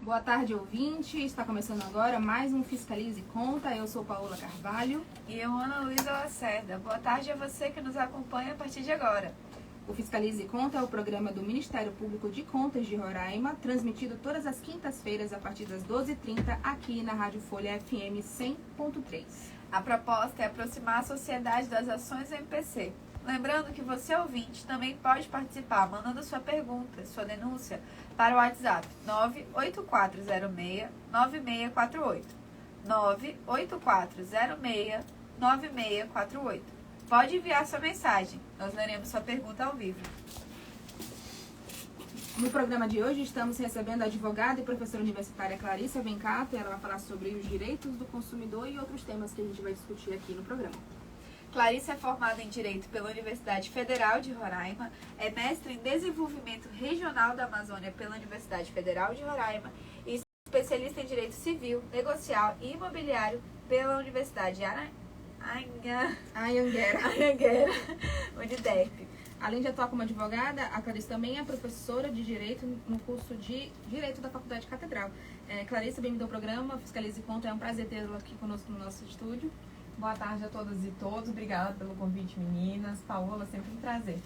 Boa tarde, ouvinte. Está começando agora mais um Fiscalize e Conta. Eu sou Paola Carvalho. E eu, Ana Luísa Lacerda. Boa tarde a você que nos acompanha a partir de agora. O Fiscalize e Conta é o programa do Ministério Público de Contas de Roraima, transmitido todas as quintas-feiras a partir das 12h30 aqui na Rádio Folha FM 100.3. A proposta é aproximar a sociedade das ações do MPC. Lembrando que você, ouvinte, também pode participar mandando sua pergunta, sua denúncia, para o WhatsApp 98406-9648. 98406-9648. Pode enviar sua mensagem, nós leremos sua pergunta ao vivo. No programa de hoje estamos recebendo a advogada e professora universitária Clarissa Vencato. Ela vai falar sobre os direitos do consumidor e outros temas que a gente vai discutir aqui no programa. Clarissa é formada em Direito pela Universidade Federal de Roraima, é mestre em Desenvolvimento Regional da Amazônia pela Universidade Federal de Roraima e especialista em Direito Civil, Negocial e Imobiliário pela Universidade Anhanguera, Unidep. Além de atuar como advogada, a Clarissa também é professora de Direito no curso de Direito da Faculdade Catedral. Clarissa, bem-vinda ao programa Fiscalize e Conta. É um prazer tê-la aqui conosco no nosso estúdio. Boa tarde a todas e todos. Obrigada pelo convite, meninas. Paola, sempre um prazer.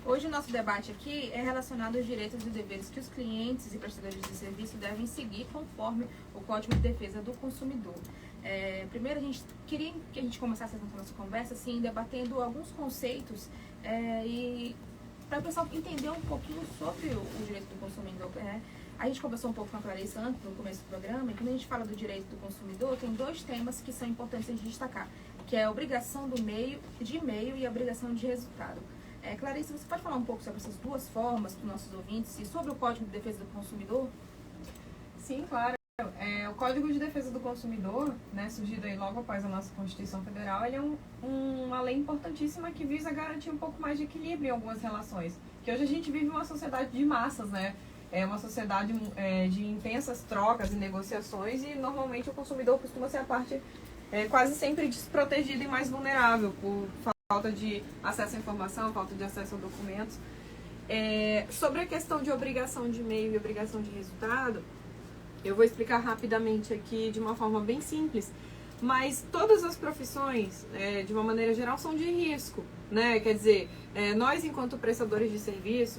Hoje o nosso debate aqui é relacionado aos direitos e deveres que os clientes e prestadores de serviço devem seguir conforme o Código de Defesa do Consumidor. Primeiro, a gente queria que a gente começasse essa nossa conversa assim, debatendo alguns conceitos e para o pessoal entender um pouquinho sobre o direito do consumidor. A gente conversou um pouco com a Clarissa antes, no começo do programa, e quando a gente fala do direito do consumidor, tem dois temas que são importantes a gente destacar, que é a obrigação de meio e a obrigação de resultado. Clarissa, você pode falar um pouco sobre essas duas formas para os nossos ouvintes e sobre o Código de Defesa do Consumidor? Sim, claro. O Código de Defesa do Consumidor, né, surgido aí logo após a nossa Constituição Federal, ele é uma lei importantíssima que visa garantir um pouco mais de equilíbrio em algumas relações. Que hoje a gente vive uma sociedade de massas, né? É uma sociedade de intensas trocas e negociações e normalmente o consumidor costuma ser a parte quase sempre desprotegida e mais vulnerável por falta de acesso à informação, falta de acesso a documentos. Sobre a questão de obrigação de meio e obrigação de resultado, eu vou explicar rapidamente aqui de uma forma bem simples, mas todas as profissões, de uma maneira geral, são de risco, né? Quer dizer, nós enquanto prestadores de serviço,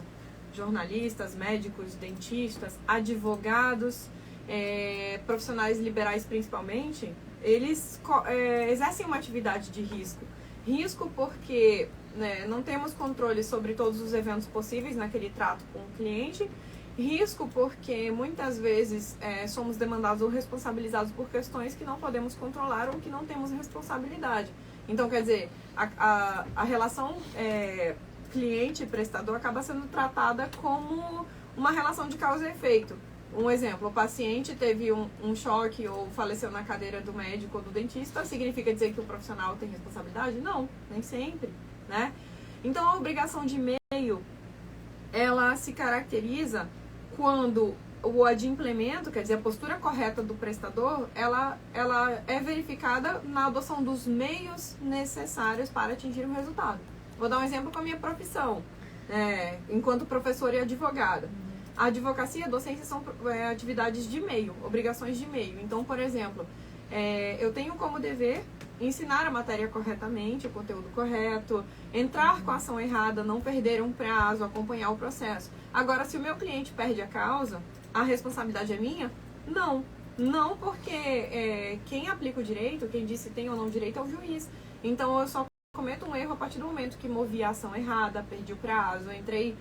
jornalistas, médicos, dentistas, advogados, profissionais liberais principalmente, eles exercem uma atividade de risco. Risco porque não temos controle sobre todos os eventos possíveis naquele trato com o cliente. Risco porque muitas vezes somos demandados ou responsabilizados por questões que não podemos controlar ou que não temos responsabilidade. Então, quer dizer, a relação cliente e prestador acaba sendo tratada como uma relação de causa e efeito. Um exemplo, o paciente teve um choque ou faleceu na cadeira do médico ou do dentista, significa dizer que o profissional tem responsabilidade? Não, nem sempre, né? Então, a obrigação de meio, ela se caracteriza quando o adimplemento, quer dizer, a postura correta do prestador, ela é verificada na adoção dos meios necessários para atingir o resultado. Vou dar um exemplo com a minha profissão, enquanto professora e advogada. A advocacia e a docência são atividades de meio, obrigações de meio. Então, por exemplo, eu tenho como dever ensinar a matéria corretamente, o conteúdo correto, entrar com a ação errada, não perder um prazo, acompanhar o processo. Agora, se o meu cliente perde a causa, a responsabilidade é minha? Não. Não, porque quem aplica o direito, quem diz se tem ou não direito é o juiz. Então, eu só cometo um erro a partir do momento que movi a ação errada, perdi o prazo, entrei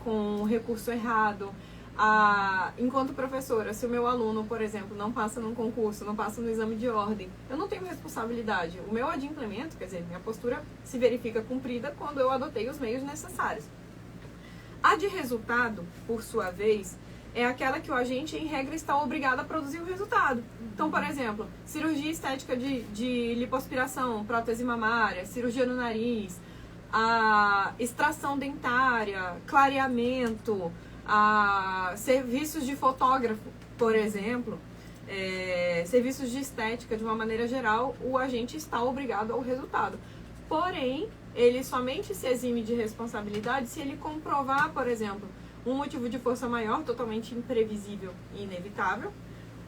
com o recurso errado. Enquanto professora, se o meu aluno, por exemplo, não passa num concurso, não passa no exame de ordem, eu não tenho responsabilidade. O meu adimplemento, quer dizer, minha postura se verifica cumprida quando eu adotei os meios necessários. A de resultado, por sua vez, é aquela que o agente, em regra, está obrigado a produzir o resultado. Então, por exemplo, cirurgia estética de lipoaspiração, prótese mamária, cirurgia no nariz, a extração dentária, clareamento, serviços de fotógrafo, por exemplo, serviços de estética, de uma maneira geral, o agente está obrigado ao resultado. Porém, ele somente se exime de responsabilidade se ele comprovar, por exemplo, um motivo de força maior, totalmente imprevisível e inevitável,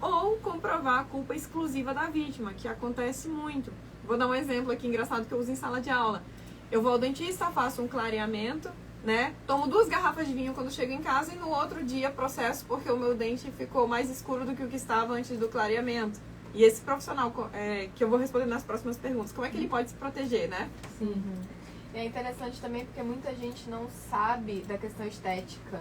ou comprovar a culpa exclusiva da vítima, que acontece muito. Vou dar um exemplo aqui engraçado que eu uso em sala de aula. Eu vou ao dentista, faço um clareamento, né? Tomo 2 garrafas de vinho quando chego em casa e no outro dia processo porque o meu dente ficou mais escuro do que o que estava antes do clareamento. E esse profissional, que eu vou responder nas próximas perguntas, como é que ele pode se proteger, né? Sim. É interessante também porque muita gente não sabe da questão estética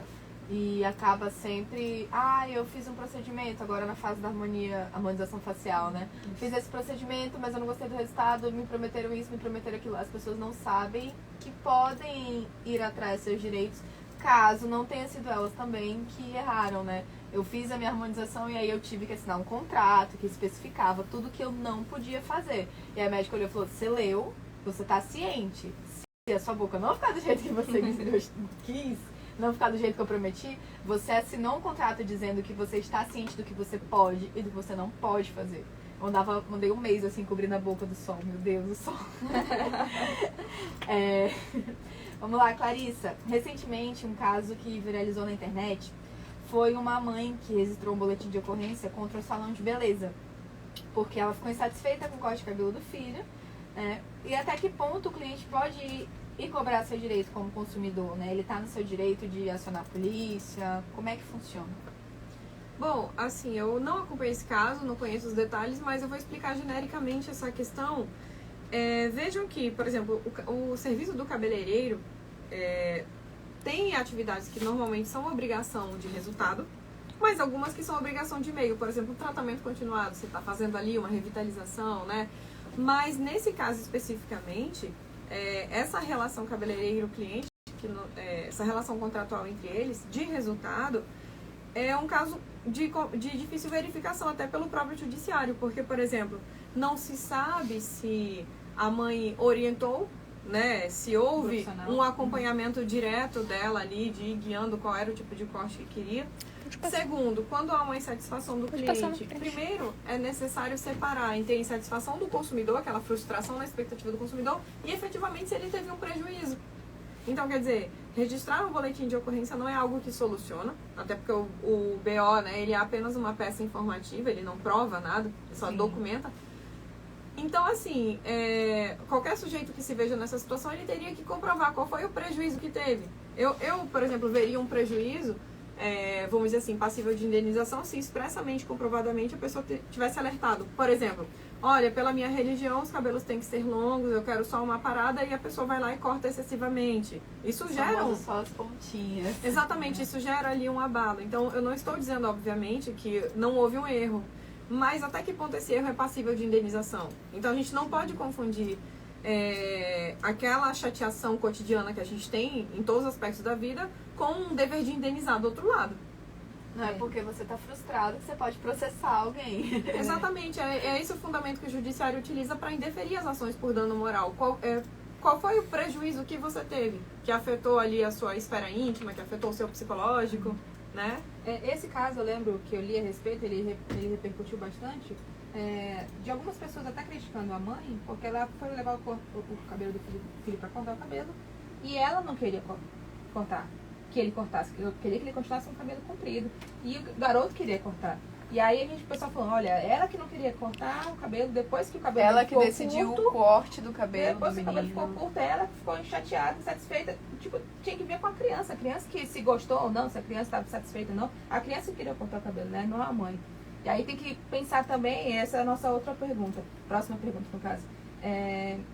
e acaba sempre, eu fiz um procedimento agora na fase da harmonização facial, né? Fiz esse procedimento, mas eu não gostei do resultado, me prometeram isso, me prometeram aquilo. As pessoas não sabem que podem ir atrás dos seus direitos, caso não tenha sido elas também que erraram, né? Eu fiz a minha harmonização e aí eu tive que assinar um contrato que especificava tudo que eu não podia fazer. E a médica olhou e falou, você leu, você tá ciente. Se a sua boca não ficar do jeito que você quis, não ficar do jeito que eu prometi, você assinou um contrato dizendo que você está ciente do que você pode e do que você não pode fazer. Eu mandei um mês assim, cobrindo a boca do sol, meu Deus do sol. Vamos lá, Clarissa. Recentemente, um caso que viralizou na internet foi uma mãe que registrou um boletim de ocorrência contra o salão de beleza, porque ela ficou insatisfeita com o corte de cabelo do filho, né? E até que ponto o cliente pode ir e cobrar seu direito como consumidor, né? Ele está no seu direito de acionar a polícia? Como é que funciona? Bom, assim, eu não acompanhei esse caso, não conheço os detalhes, mas eu vou explicar genericamente essa questão. Vejam que, por exemplo, o serviço do cabeleireiro tem atividades que normalmente são obrigação de resultado, mas algumas que são obrigação de meio. Por exemplo, o tratamento continuado, você está fazendo ali uma revitalização, né? Mas nesse caso especificamente, essa relação cabeleireiro-cliente, essa relação contratual entre eles, de resultado, é um caso de difícil verificação até pelo próprio judiciário, porque, por exemplo, não se sabe se a mãe orientou, né, se houve um acompanhamento direto dela ali, de guiando qual era o tipo de corte que queria. Segundo, quando há uma insatisfação do cliente, primeiro é necessário separar entre a insatisfação do consumidor, aquela frustração na expectativa do consumidor, e efetivamente se ele teve um prejuízo. Então, quer dizer, registrar um boletim de ocorrência não é algo que soluciona, até porque o BO, né, ele é apenas uma peça informativa, ele não prova nada, só documenta. Então, assim, qualquer sujeito que se veja nessa situação, ele teria que comprovar qual foi o prejuízo que teve. Eu por exemplo, veria um prejuízo, vamos dizer assim, passível de indenização, se expressamente, comprovadamente, a pessoa tivesse alertado. Por exemplo, olha, pela minha religião, os cabelos têm que ser longos, eu quero só uma parada, e a pessoa vai lá e corta excessivamente. Isso gera só as pontinhas. Exatamente, isso gera ali um abalo. Então, eu não estou dizendo, obviamente, que não houve um erro, mas até que ponto esse erro é passível de indenização? Então, a gente não pode confundir aquela chateação cotidiana que a gente tem em todos os aspectos da vida com um dever de indenizar do outro lado. Não é porque você está frustrado que você pode processar alguém. Exatamente, é esse o fundamento que o judiciário utiliza para indeferir as ações por dano moral. Qual foi o prejuízo que você teve, que afetou ali a sua esfera íntima, que afetou o seu psicológico, né? Esse caso, eu lembro que eu li a respeito, ele repercutiu bastante, de algumas pessoas até criticando a mãe, porque ela foi levar o cabelo do filho para cortar o cabelo, e ela não queria cortar, que ele cortasse, eu queria que ele continuasse com o cabelo comprido, e o garoto queria cortar. E aí o pessoal falou, olha, ela que não queria cortar o cabelo, depois que o cabelo ela ficou que decidiu curto, o corte do cabelo depois do que o cabelo ficou menino. curto, ela ficou chateada, insatisfeita. Tipo, tinha que ver com a criança que se gostou ou não, se a criança estava satisfeita ou não. A criança queria cortar o cabelo, né? Não a mãe. E aí tem que pensar também, essa é a nossa outra pergunta, próxima pergunta no caso.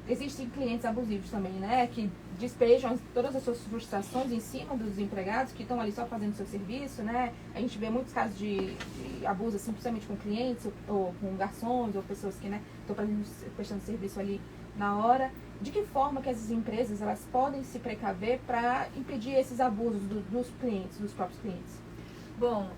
Existem clientes abusivos também, né? Que despejam todas as suas frustrações em cima dos empregados que estão ali só fazendo seu serviço, né? A gente vê muitos casos de abuso, assim, principalmente com clientes ou com garçons ou pessoas que, né, estão prestando serviço ali na hora. De que forma que essas empresas elas podem se precaver para impedir esses abusos dos clientes, dos próprios clientes? Bom,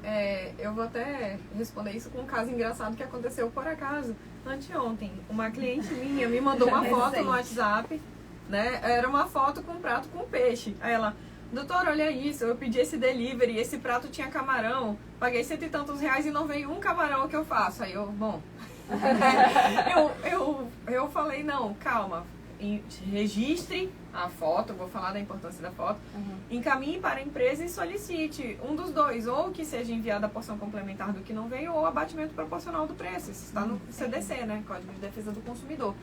eu vou até responder isso com um caso engraçado que aconteceu por acaso anteontem. Uma cliente minha me mandou uma foto no WhatsApp, né? Era uma foto com um prato com peixe. Aí ela, doutor, olha isso, eu pedi esse delivery, esse prato tinha camarão, paguei 100 e tantos reais e não veio um camarão que eu faço. Aí eu, bom, eu falei, não, calma, registre a foto, vou falar da importância da foto, encaminhe para a empresa e solicite um dos dois, ou que seja enviada a porção complementar do que não veio, ou abatimento proporcional do preço. Isso está no CDC, né? Código de Defesa do Consumidor.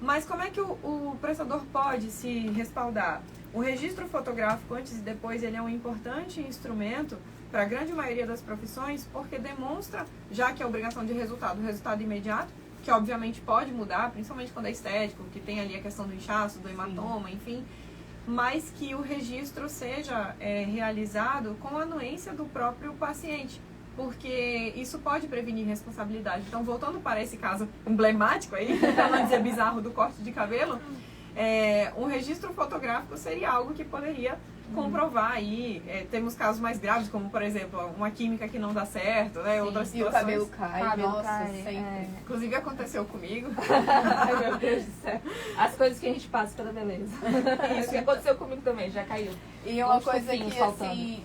Mas como é que o prestador pode se respaldar? O registro fotográfico antes e depois ele é um importante instrumento para a grande maioria das profissões, porque demonstra, já que é obrigação de resultado, resultado imediato, que obviamente pode mudar, principalmente quando é estético, que tem ali a questão do inchaço, do hematoma, enfim, mas que o registro seja realizado com a anuência do próprio paciente, porque isso pode prevenir responsabilidade. Então, voltando para esse caso emblemático aí, para não dizer bizarro, do corte de cabelo, um registro fotográfico seria algo que poderia comprovar aí. Temos casos mais graves, como, por exemplo, uma química que não dá certo, né? Outras E o situações. cabelo cai, Cabelo nossa, cai, sempre. Inclusive, aconteceu comigo. Ai, meu Deus do céu. As coisas que a gente passa pela beleza. Isso que aconteceu comigo também, já caiu. E uma Uns coisa fofinhos que, faltando. assim,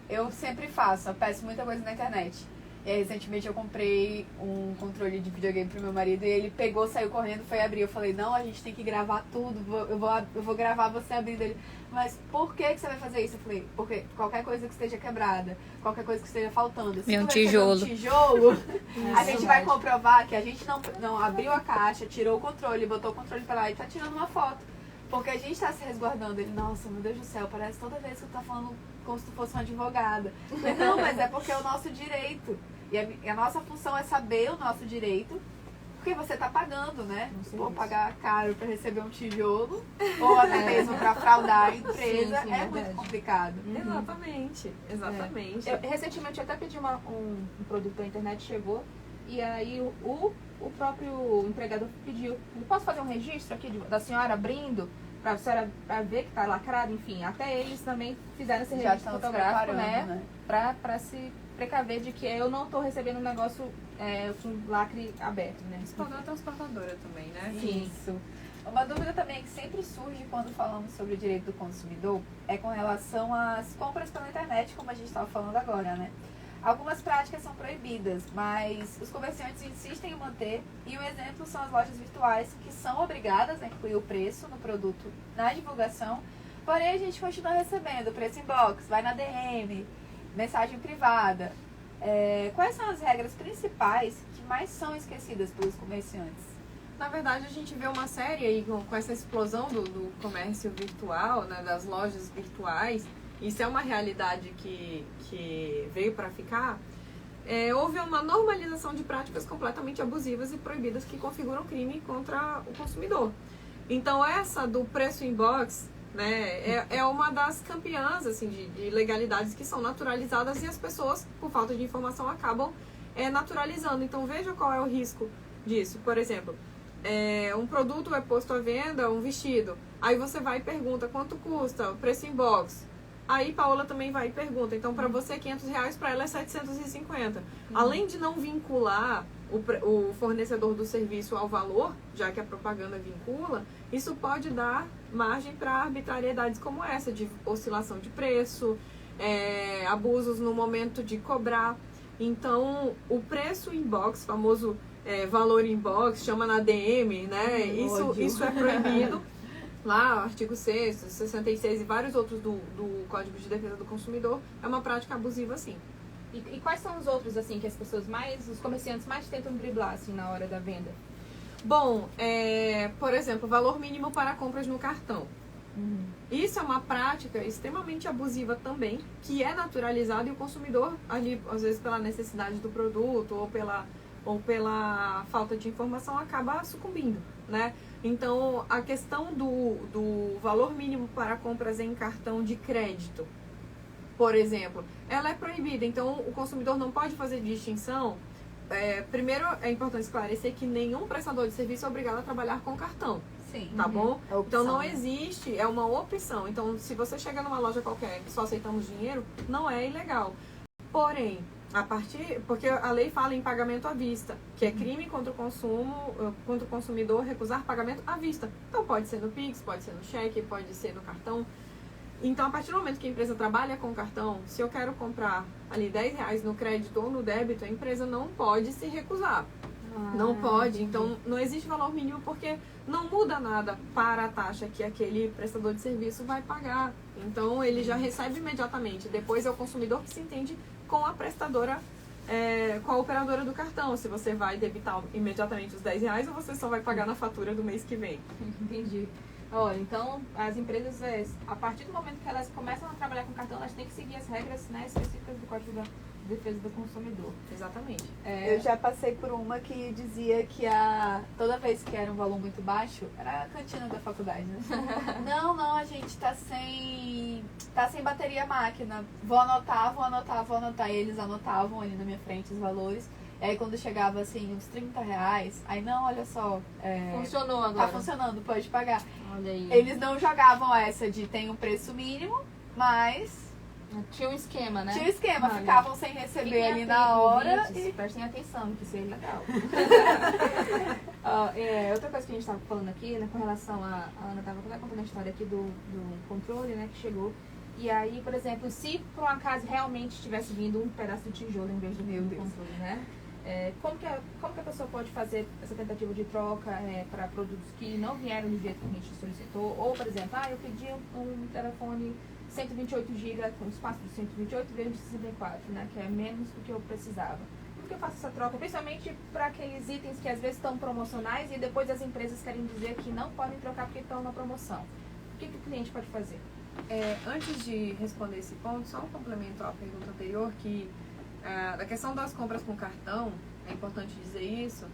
eu sempre faço, eu peço muita coisa na internet. E aí, recentemente eu comprei um controle de videogame pro meu marido e ele pegou, saiu correndo, foi abrir. Eu falei, não, a gente tem que gravar tudo, eu vou gravar você abrindo ele. Mas por que você vai fazer isso? Eu falei, porque qualquer coisa que esteja quebrada, qualquer coisa que esteja faltando, se Um tu receber um tijolo, a gente verdade. vai comprovar que a gente não abriu a caixa, tirou o controle, botou o controle pra lá e tá tirando uma foto. Porque a gente tá se resguardando. Ele, nossa, meu Deus do céu, parece toda vez que tu tá falando como se tu fosse uma advogada. Eu falei, não, mas é porque é o nosso direito. E a nossa função é saber o nosso direito, porque você tá pagando, né? Vou pagar caro pra receber um tijolo, ou até mesmo pra fraudar a empresa, Sim, é verdade. muito complicado. Exatamente, exatamente. Recentemente eu até pedi um produto pela internet, chegou, e aí o próprio empregador pediu, posso fazer um registro aqui da senhora abrindo, pra senhora pra ver que tá lacrado, enfim, até eles também fizeram esse Já registro estão se fotográfico, preparando, né? né? Pra se precaver de que eu não tô recebendo um negócio com lacre aberto, né? Se tornar transportadora também, né? Sim. Isso. Uma dúvida também que sempre surge quando falamos sobre o direito do consumidor é com relação às compras pela internet, como a gente estava falando agora, né? Algumas práticas são proibidas, mas os comerciantes insistem em manter, e um exemplo são as lojas virtuais, que são obrigadas a incluir o preço no produto na divulgação, porém a gente continua recebendo preço inbox, vai na DM, mensagem privada. Quais são as regras principais que mais são esquecidas pelos comerciantes? Na verdade, a gente vê uma série aí com essa explosão do comércio virtual, né, das lojas virtuais. Isso é uma realidade que veio para ficar. Houve uma normalização de práticas completamente abusivas e proibidas que configuram crime contra o consumidor. Então, essa do preço inbox, né, é uma das campeãs assim, de legalidades que são naturalizadas e as pessoas, por falta de informação, acabam naturalizando. Então, veja qual é o risco disso. Por exemplo, um produto é posto à venda, um vestido. Aí você vai e pergunta quanto custa, o preço inbox. Aí Paola também vai e pergunta. Então, para você é R$500, para ela é 750. Além de não vincular o fornecedor do serviço ao valor, já que a propaganda vincula, isso pode dar margem para arbitrariedades como essa, de oscilação de preço, abusos no momento de cobrar. Então, o preço inbox, famoso valor inbox, chama na DM, né? Isso é proibido. Lá, artigo 6º, 66 e vários outros do Código de Defesa do Consumidor, é uma prática abusiva, sim. E quais são os outros, assim, que os comerciantes mais tentam driblar, assim, na hora da venda? Bom, por exemplo, valor mínimo para compras no cartão. Isso é uma prática extremamente abusiva também, que é naturalizada e o consumidor, ali, às vezes pela necessidade do produto ou pela falta de informação, acaba sucumbindo, né? Então, a questão do valor mínimo para compras em cartão de crédito, por exemplo, ela é proibida. Então, o consumidor não pode fazer distinção. Primeiro, é importante esclarecer que nenhum prestador de serviço é obrigado a trabalhar com cartão. Sim. Tá bom? É opção, Então não né? existe, é uma opção. Então, se você chega numa loja qualquer que só aceitamos dinheiro, não é ilegal. Porém, porque a lei fala em pagamento à vista, que é crime contra o consumidor recusar pagamento à vista. Então pode ser no Pix, pode ser no cheque, pode ser no cartão. Então, a partir do momento que a empresa trabalha com cartão, se eu quero comprar ali R$10 no crédito ou no débito, a empresa não pode se recusar. Não pode. Então, não existe valor mínimo porque não muda nada para a taxa que aquele prestador de serviço vai pagar. Então, ele já recebe imediatamente. Depois é o consumidor que se entende com a prestadora, com a operadora do cartão. Se você vai debitar imediatamente os R$10 ou você só vai pagar na fatura do mês que vem. Entendi. Olha, então as empresas, a partir do momento que elas começam a trabalhar com cartão, elas têm que seguir as regras, né, específicas do Código da Defesa do Consumidor. Exatamente. Eu já passei por uma que dizia que toda vez que era um valor muito baixo, era a cantina da faculdade, né? Não, a gente tá sem bateria máquina. Vou anotar. E eles anotavam ali na minha frente os valores. E aí quando chegava assim, uns R$30, aí não, olha só. Funcionou agora. Tá funcionando, pode pagar. Olha aí. Eles não jogavam essa de tem um preço mínimo, mas Tinha um esquema, né? tinha um esquema, Olha. ficavam sem receber Fiquem ali atentos, na hora. ouvintes, prestem atenção, que isso é legal. Outra coisa que a gente estava falando aqui, né, com relação a Ana estava contando a história aqui do controle, né, que chegou. E aí, por exemplo, se por um acaso realmente tivesse vindo um pedaço de tijolo em vez do controle, né? Como que a pessoa pode fazer essa tentativa de troca para produtos que não vieram do jeito que a gente solicitou? Ou, por exemplo, eu pedi um telefone 128 GB com espaço de 128 veio de 64, né, que é menos do que eu precisava. Como que eu faço essa troca? Principalmente para aqueles itens que às vezes estão promocionais e depois as empresas querem dizer que não podem trocar porque estão na promoção. O que o cliente pode fazer? Antes de responder esse ponto, só um complemento à pergunta anterior, que da questão das compras com cartão, é importante dizer isso,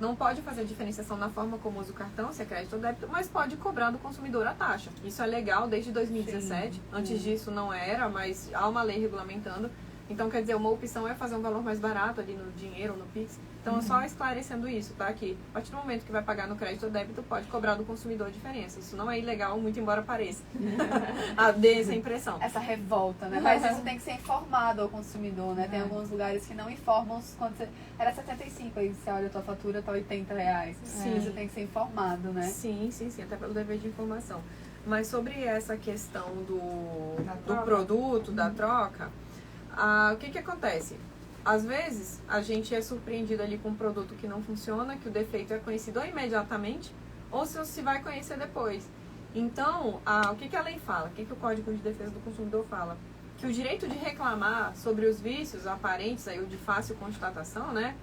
não pode fazer diferenciação na forma como usa o cartão, se é crédito ou débito, mas pode cobrar do consumidor a taxa. Isso é legal desde 2017, sim. Antes disso não era, mas há uma lei regulamentando. Então, quer dizer, uma opção é fazer um valor mais barato ali no dinheiro ou no Pix. Então, só esclarecendo isso, tá? Que a partir do momento que vai pagar no crédito ou débito, pode cobrar do consumidor a diferença. Isso não é ilegal, muito embora pareça. Dê essa impressão. Essa revolta, né? Mas isso tem que ser informado ao consumidor, né? Tem alguns lugares que não informam quando você... Era 75, aí você olha a tua fatura, tá R$80. Sim. Você tem que ser informado, né? Sim, até pelo dever de informação. Mas sobre essa questão do produto, da troca, o que acontece? Às vezes, a gente é surpreendido ali com um produto que não funciona, que o defeito é conhecido ou imediatamente, ou se vai conhecer depois. Então, o que a lei fala? O que o Código de Defesa do Consumidor fala? Que o direito de reclamar sobre os vícios aparentes, aí, o de fácil constatação, né?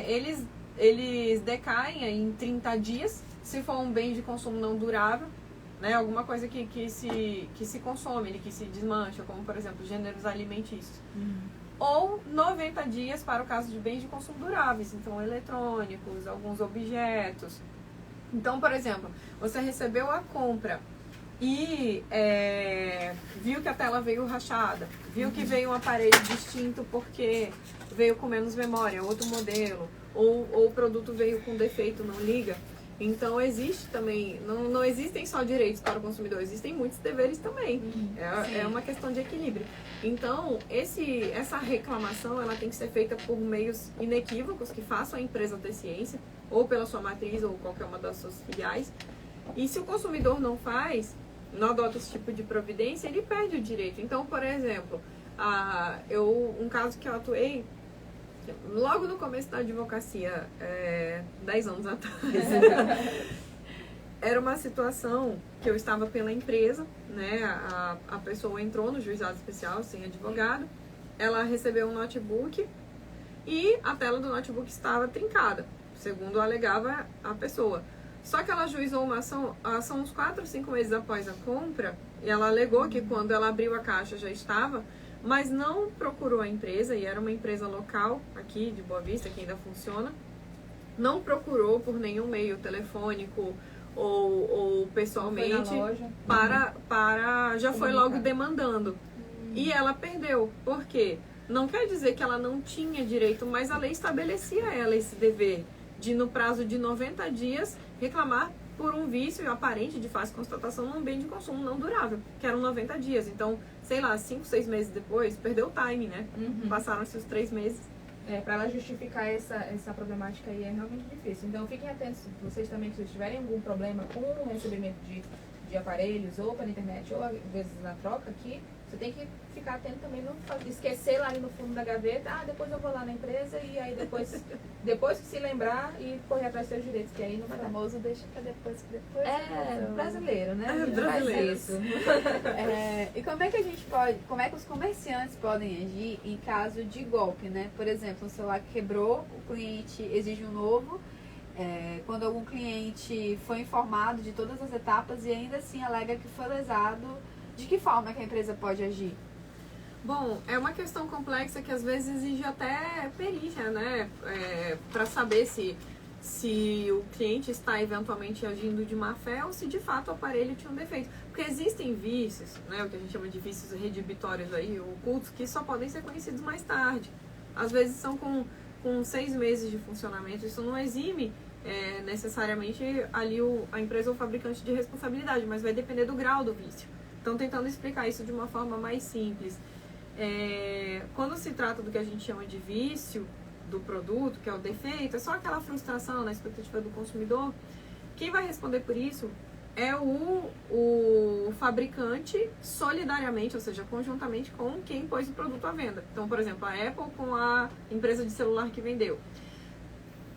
Eles decaem aí em 30 dias, se for um bem de consumo não durável, né? Alguma coisa que se consome, que se desmancha, como, por exemplo, gêneros alimentícios. Ou 90 dias para o caso de bens de consumo duráveis, então eletrônicos, alguns objetos. Então, por exemplo, você recebeu a compra e viu que a tela veio rachada, viu que veio um aparelho distinto porque veio com menos memória, outro modelo, ou o produto veio com defeito, não liga. Então, existe também, não existem só direitos para o consumidor, existem muitos deveres também. É uma questão de equilíbrio. Então, essa reclamação, ela tem que ser feita por meios inequívocos, que façam a empresa ter ciência, ou pela sua matriz, ou qualquer uma das suas filiais. E se o consumidor não adota esse tipo de providência, ele perde o direito. Então, por exemplo, um caso que eu atuei, logo no começo da advocacia, 10 anos atrás, era uma situação que eu estava pela empresa, né? A pessoa entrou no juizado especial sem advogado, ela recebeu um notebook e a tela do notebook estava trincada, segundo alegava a pessoa. Só que ela ajuizou uma ação uns 4 ou 5 meses após a compra, e ela alegou que quando ela abriu a caixa já estava, mas não procurou a empresa, e era uma empresa local aqui de Boa Vista, que ainda funciona, não procurou por nenhum meio telefônico ou pessoalmente, já foi logo demandando. E ela perdeu. Por quê? Não quer dizer que ela não tinha direito, mas a lei estabelecia a ela esse dever de, no prazo de 90 dias, reclamar por um vício aparente de fácil constatação num bem de consumo não durável, que eram 90 dias. Então, sei lá, 5, 6 meses depois, perdeu o time, né? Passaram-se os 3 meses. Para ela justificar essa problemática aí é realmente difícil. Então, fiquem atentos, vocês também, se tiverem algum problema com o recebimento de aparelhos, ou pela internet, ou às vezes na troca aqui, Você tem que ficar atento também, não esquecer lá ali no fundo da gaveta, depois eu vou lá na empresa e aí depois que se lembrar e correr atrás dos seus direitos, que aí não O vai dar. famoso deixa pra depois, que depois. Brasileiro, né? Brasileiro. Faz isso. E como é que os comerciantes podem agir em caso de golpe, né? Por exemplo, um celular que quebrou, o cliente exige um novo. Quando algum cliente foi informado de todas as etapas e ainda assim alega que foi lesado, de que forma que a empresa pode agir? Bom, é uma questão complexa que às vezes exige até perícia, né? Para saber se o cliente está eventualmente agindo de má fé ou se de fato o aparelho tinha um defeito. Porque existem vícios, né? O que a gente chama de vícios redibitórios aí, ocultos, que só podem ser conhecidos mais tarde. Às vezes são com 6 meses de funcionamento. Isso não exime necessariamente ali a empresa ou o fabricante de responsabilidade, mas vai depender do grau do vício. Então, tentando explicar isso de uma forma mais simples. Quando se trata do que a gente chama de vício do produto, que é o defeito, é só aquela frustração na expectativa do consumidor. Quem vai responder por isso é o fabricante solidariamente, ou seja, conjuntamente com quem pôs o produto à venda. Então, por exemplo, a Apple com a empresa de celular que vendeu.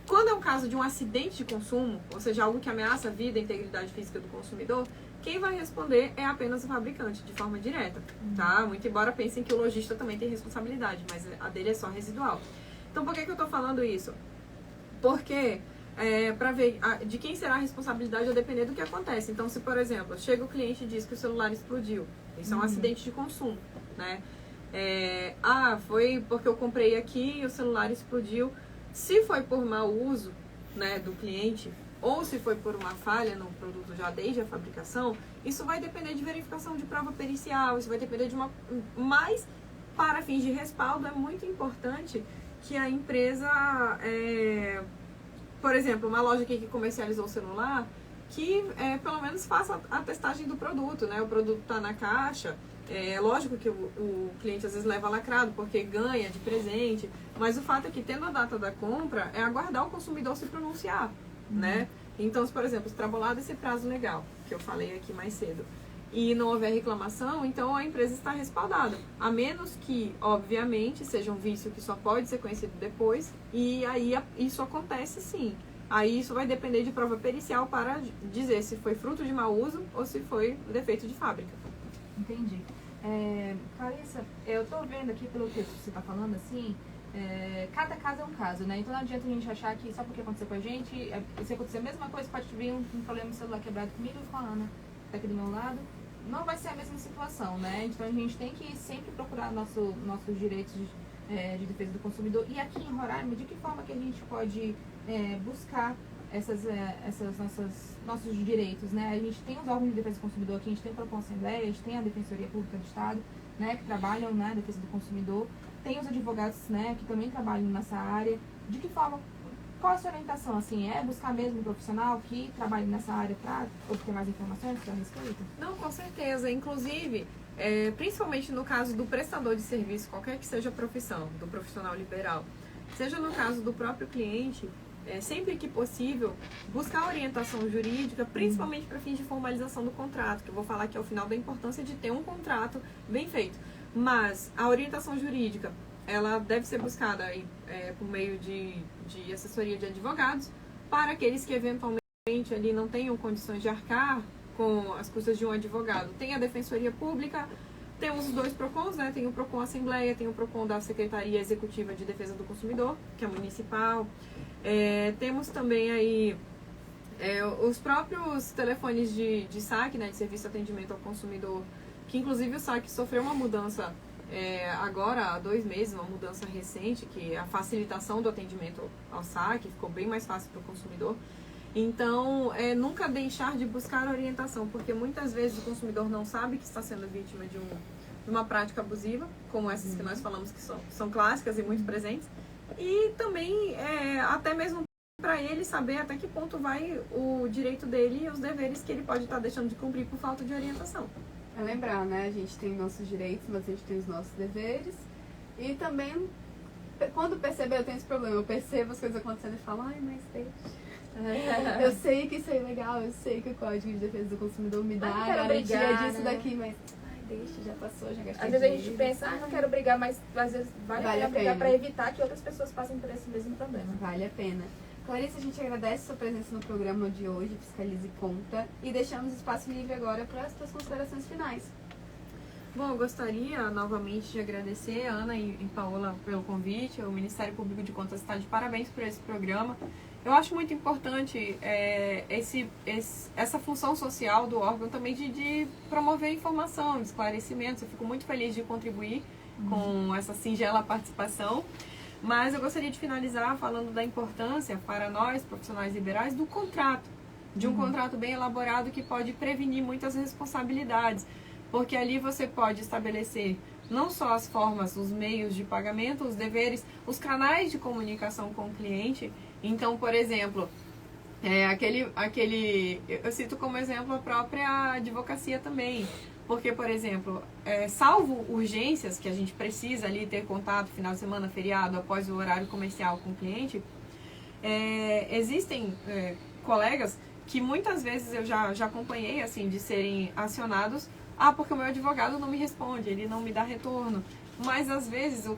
Quando é um caso de um acidente de consumo, ou seja, algo que ameaça a vida e a integridade física do consumidor, quem vai responder é apenas o fabricante, de forma direta, tá? Muito embora pensem que o lojista também tem responsabilidade, mas a dele é só residual. Então, por que eu tô falando isso? Porque, para ver de quem será a responsabilidade vai depender do que acontece. Então, se, por exemplo, chega o cliente e diz que o celular explodiu, isso é um acidente de consumo, né? Foi porque eu comprei aqui e o celular explodiu. Se foi por mau uso, né, do cliente, ou se foi por uma falha no produto já desde a fabricação, isso vai depender de verificação de prova pericial, isso vai depender de mas, para fins de respaldo, é muito importante que a empresa, por exemplo, uma loja aqui que comercializou o celular, que pelo menos faça a testagem do produto, né? O produto está na caixa. Lógico que o cliente às vezes leva lacrado porque ganha de presente, mas o fato é que, tendo a data da compra, é aguardar o consumidor se pronunciar, né? Então, se, por exemplo, extrapolado esse prazo legal, que eu falei aqui mais cedo, e não houver reclamação, então a empresa está respaldada. A menos que, obviamente, seja um vício que só pode ser conhecido depois, e aí isso acontece sim. Aí isso vai depender de prova pericial para dizer se foi fruto de mau uso ou se foi defeito de fábrica. Entendi. Clarissa, eu tô vendo aqui pelo que você tá falando, assim, cada caso é um caso, né? Então não adianta a gente achar que só porque aconteceu com a gente, se acontecer a mesma coisa, pode vir um problema no celular quebrado comigo e com a Ana, que tá aqui do meu lado, não vai ser a mesma situação, né? Então a gente tem que sempre procurar nossos direitos de defesa do consumidor. E aqui em Roraima, de que forma que a gente pode buscar nossos direitos, né? A gente tem os órgãos de defesa do consumidor aqui, a gente tem o Procon Assembleia, a gente tem a Defensoria Pública do Estado, né, que trabalham na defesa do consumidor, tem os advogados, né, que também trabalham nessa área. De que forma, qual a sua orientação, assim, buscar mesmo um profissional que trabalhe nessa área para obter mais informações a respeito? Não, com certeza. Inclusive, principalmente no caso do prestador de serviço, qualquer que seja a profissão, do profissional liberal, seja no caso do próprio cliente, sempre que possível, buscar orientação jurídica, principalmente para fins de formalização do contrato, que eu vou falar aqui ao final da importância de ter um contrato bem feito. Mas a orientação jurídica, ela deve ser buscada por meio de assessoria de advogados, para aqueles que eventualmente ali não tenham condições de arcar com as custas de um advogado. Tem a Defensoria Pública, temos os 2 PROCONs, né? Tem o Procon Assembleia, tem o Procon da Secretaria Executiva de Defesa do Consumidor, que é municipal. Temos também aí os próprios telefones de saque, né, de serviço de atendimento ao consumidor, que inclusive o saque sofreu uma mudança agora há 2 meses, uma mudança recente, que é a facilitação do atendimento ao saque, ficou bem mais fácil para o consumidor. Então, nunca deixar de buscar orientação, porque muitas vezes o consumidor não sabe que está sendo vítima de uma prática abusiva, como essas que nós falamos que são clássicas e muito presentes. E também, até mesmo para ele saber até que ponto vai o direito dele e os deveres que ele pode estar deixando de cumprir por falta de orientação. É lembrar, né? A gente tem nossos direitos, mas a gente tem os nossos deveres. E também, quando perceber, eu tenho esse problema, eu percebo as coisas acontecendo e falo, ai, mas deixa. Eu sei que isso é ilegal, eu sei que o Código de Defesa do Consumidor me dá a garantia disso daqui, mas triste, já passou, já gastei Às vezes a gente dinheiro. pensa, não quero brigar, mas às vezes vale a pena brigar para evitar que outras pessoas passem por esse mesmo problema. Vale a pena. Clarice, a gente agradece sua presença no programa de hoje, Fiscalize e Conta, e deixamos espaço livre agora para as suas considerações finais. Bom, eu gostaria novamente de agradecer a Ana e Paola pelo convite. O Ministério Público de Contas está de parabéns por esse programa. Eu acho muito importante essa função social do órgão também de promover informação, de esclarecimentos. Eu fico muito feliz de contribuir com essa singela participação. Mas eu gostaria de finalizar falando da importância para nós, profissionais liberais, do contrato. De um contrato bem elaborado que pode prevenir muitas responsabilidades. Porque ali você pode estabelecer não só as formas, os meios de pagamento, os deveres, os canais de comunicação com o cliente. Então, por exemplo, eu cito como exemplo a própria advocacia também. Porque, por exemplo, salvo urgências que a gente precisa ali ter contato final de semana, feriado, após o horário comercial com o cliente, existem colegas que muitas vezes eu já acompanhei, assim, de serem acionados, porque o meu advogado não me responde, ele não me dá retorno. Mas, às vezes, o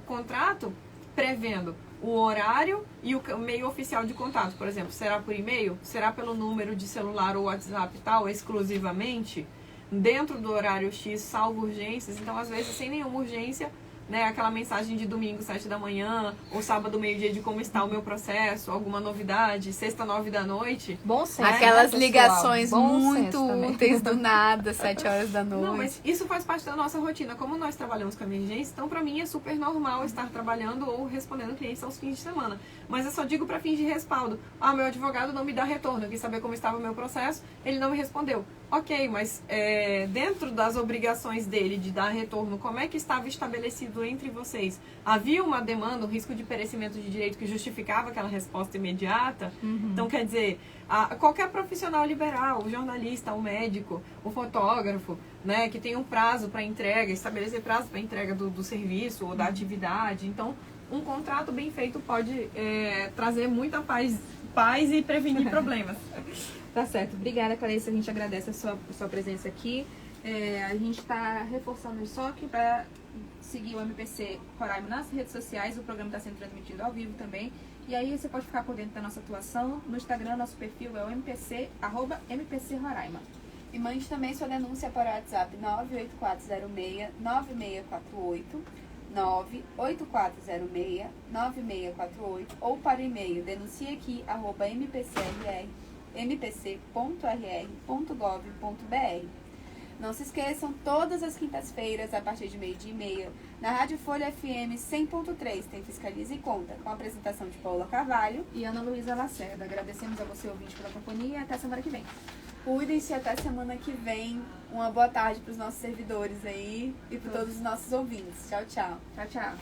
contrato prevendo o horário e o meio oficial de contato, por exemplo, será por e-mail? Será pelo número de celular ou WhatsApp e tal, exclusivamente? Dentro do horário X, salvo urgências. Então, às vezes, sem nenhuma urgência, né, aquela mensagem de domingo, 7 da manhã, ou sábado, meio-dia, de como está o meu processo, alguma novidade, sexta, 9 da noite. Bom senso, Aquelas né, ligações pessoal? Bom muito senso também. úteis do nada, 7 horas da noite. Não, mas isso faz parte da nossa rotina. Como nós trabalhamos com emergência, então, para mim, é super normal estar trabalhando ou respondendo clientes aos fins de semana. Mas eu só digo para fins de respaldo. Meu advogado não me dá retorno, eu quis saber como estava o meu processo, ele não me respondeu. Ok, mas dentro das obrigações dele de dar retorno, como é que estava estabelecido entre vocês? Havia uma demanda, um risco de perecimento de direito que justificava aquela resposta imediata? Então, quer dizer, qualquer profissional liberal, o jornalista, o médico, o fotógrafo, né, que tem um prazo para entrega, estabelecer prazo para entrega do serviço ou da atividade. Então, um contrato bem feito pode trazer muita paz e prevenir problemas. Tá certo. Obrigada, Clarice. A gente agradece a sua presença aqui. A gente está reforçando só que para seguir o MPC Roraima nas redes sociais. O programa está sendo transmitido ao vivo também. E aí você pode ficar por dentro da nossa atuação. No Instagram, nosso perfil é o @MPC Roraima. E mande também sua denúncia para o WhatsApp 98406-9648, 98406-9648 ou para o e-mail denunciaqui@mpc.rr.gov.br. Não se esqueçam, todas as quintas-feiras, a partir de 12h30, na Rádio Folha FM 100.3, tem Fiscalize e Conta, com a apresentação de Paula Carvalho E Ana Luísa Lacerda. Agradecemos a você, ouvinte, pela companhia, e até semana que vem. Cuidem-se até semana que vem. Uma boa tarde para os nossos servidores aí e para todos os nossos ouvintes. Tchau, tchau. Tchau, tchau.